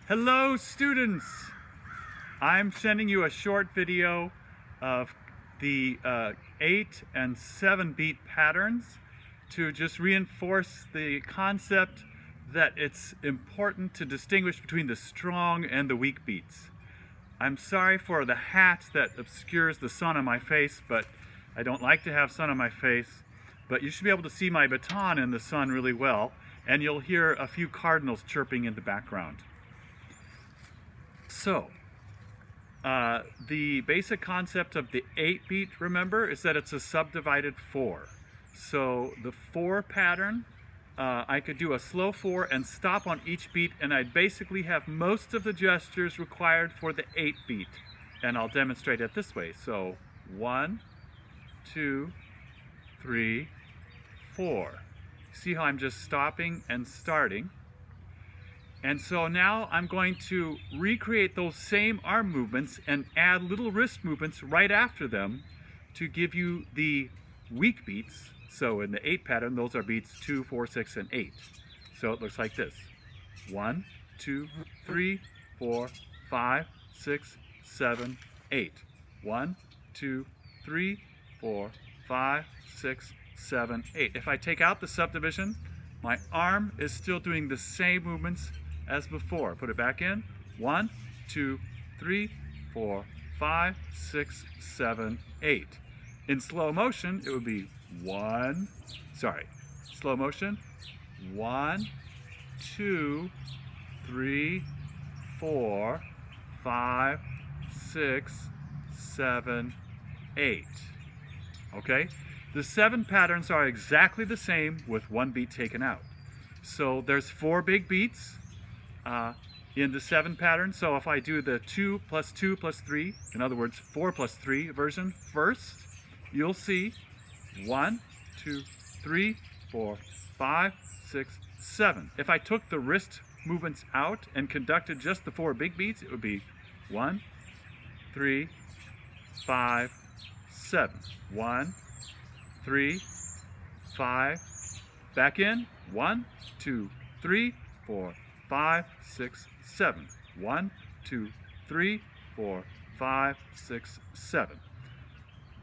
Hello students! I'm sending you a short video of the 8 and 7 beat patterns to just reinforce the concept that it's important to distinguish between the strong and the weak beats. I'm sorry for the hat that obscures the sun on my face, but I don't like to have sun on my face. But you should be able to see my baton in the sun really well, and you'll hear a few cardinals chirping in the background. So, the basic concept of the 8-beat, remember, is that it's a subdivided 4. So the 4 pattern, I could do a slow 4 and stop on each beat, and I'd basically have most of the gestures required for the 8-beat. And I'll demonstrate it this way. So 1, 2, 3, 4. See how I'm just stopping and starting? And so now I'm going to recreate those same arm movements and add little wrist movements right after them to give you the weak beats. So in the 8 pattern, those are beats 2, 4, 6, and 8. So it looks like this. 1, 2, 3, 4, 5, 6, 7, 8. 1, 2, 3, 4, 5, 6, 7, 8. If I take out the subdivision, my arm is still doing the same movements as before. Put it back in. 1, 2, 3, 4, 5, 6, 7, 8. In slow motion, it would be slow motion. 1, 2, 3, 4, 5, 6, 7, 8. Okay? The 7 patterns are exactly the same with 1 beat taken out. So there's 4 big beats in the 7 pattern. So if I do the 2 plus 2 plus 3, in other words 4 plus 3 version first, you'll see 1, 2, 3, 4, 5, 6, 7. If I took the wrist movements out and conducted just the 4 big beats, it would be 1, 3, 5, 7. 1, 3, 5, back in. 1, 2, 3, 4, 5, 6, 7. 1, 2, 3, 4, 5, 6, 7.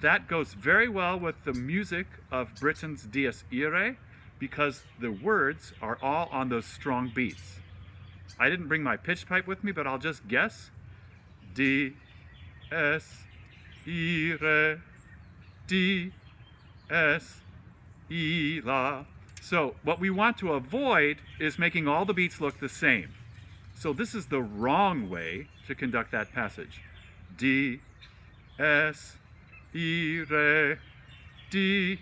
That goes very well with the music of Britain's Dies Irae because the words are all on those strong beats. I didn't bring my pitch pipe with me, but I'll just guess. Dies Irae, Dies Irae. So what we want to avoid is making all the beats look the same. So this is the wrong way to conduct that passage. Dies Irae, Dies,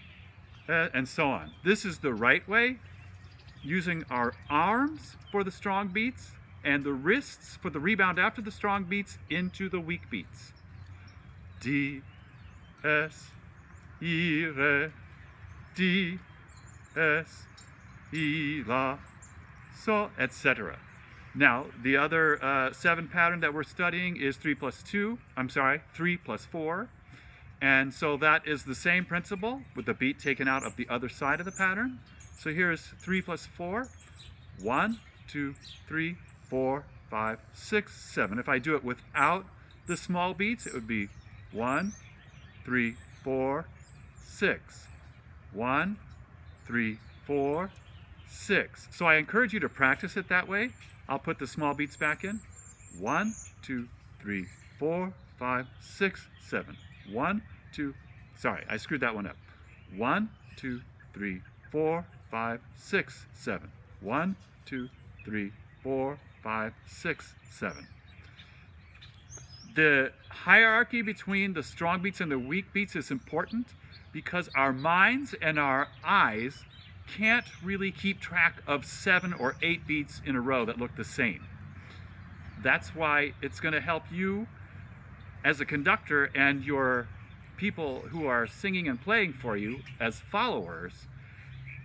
and so on. This is the right way, using our arms for the strong beats and the wrists for the rebound after the strong beats into the weak beats. Dies Irae, Dies Irae, so, etc. Now, the other 7 pattern that we're studying is 3 plus 4. And so that is the same principle with the beat taken out of the other side of the pattern. So here's 3 plus 4. 1, 2, 3, 4, 5, 6, 7. If I do it without the small beats, it would be 1, 3, 4, 6. 1, 3, 4, 6. So I encourage you to practice it that way. I'll put the small beats back in. 1, 2, 3, 4, 5, 6, 7. 1, 2, sorry, I screwed that one up. 1, 2, 3, 4, 5, 6, 7. 1, 2, 3, 4, 5, 6, 7. The hierarchy between the strong beats and the weak beats is important because our minds and our eyes can't really keep track of 7 or 8 beats in a row that look the same. That's why it's going to help you as a conductor and your people who are singing and playing for you as followers,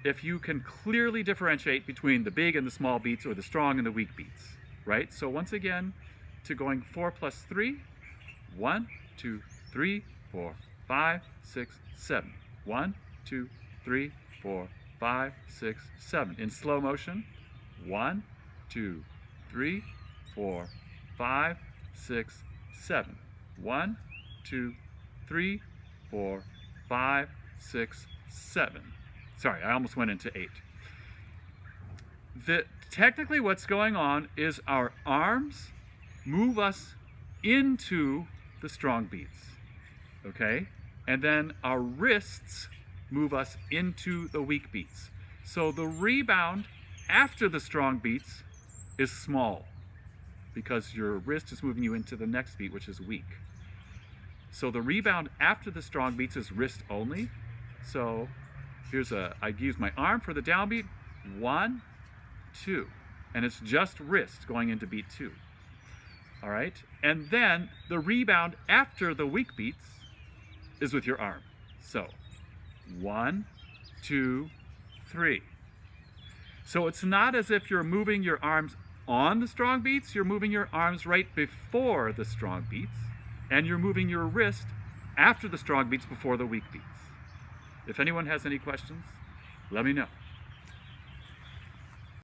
if you can clearly differentiate between the big and the small beats or the strong and the weak beats, right? So once again, to going 4 plus 3, 1, 2, 3, 4, 5, 6, 7. 1, 2, 3, 4, 5, 6, 7. In slow motion, 1, 2, 3, 4, 5, 6, 7. 1, 2, 3, 4, 5, 6, 7. Sorry, I almost went into 8. Technically what's going on is our arms move us into the strong beats, okay? And then our wrists move us into the weak beats. So the rebound after the strong beats is small because your wrist is moving you into the next beat, which is weak. So the rebound after the strong beats is wrist only. So I use my arm for the downbeat, 1, 2, and it's just wrist going into beat 2. All right, and then the rebound after the weak beats is with your arm. So 1, 2, 3. So it's not as if you're moving your arms on the strong beats, you're moving your arms right before the strong beats, and you're moving your wrist after the strong beats before the weak beats. If anyone has any questions, let me know.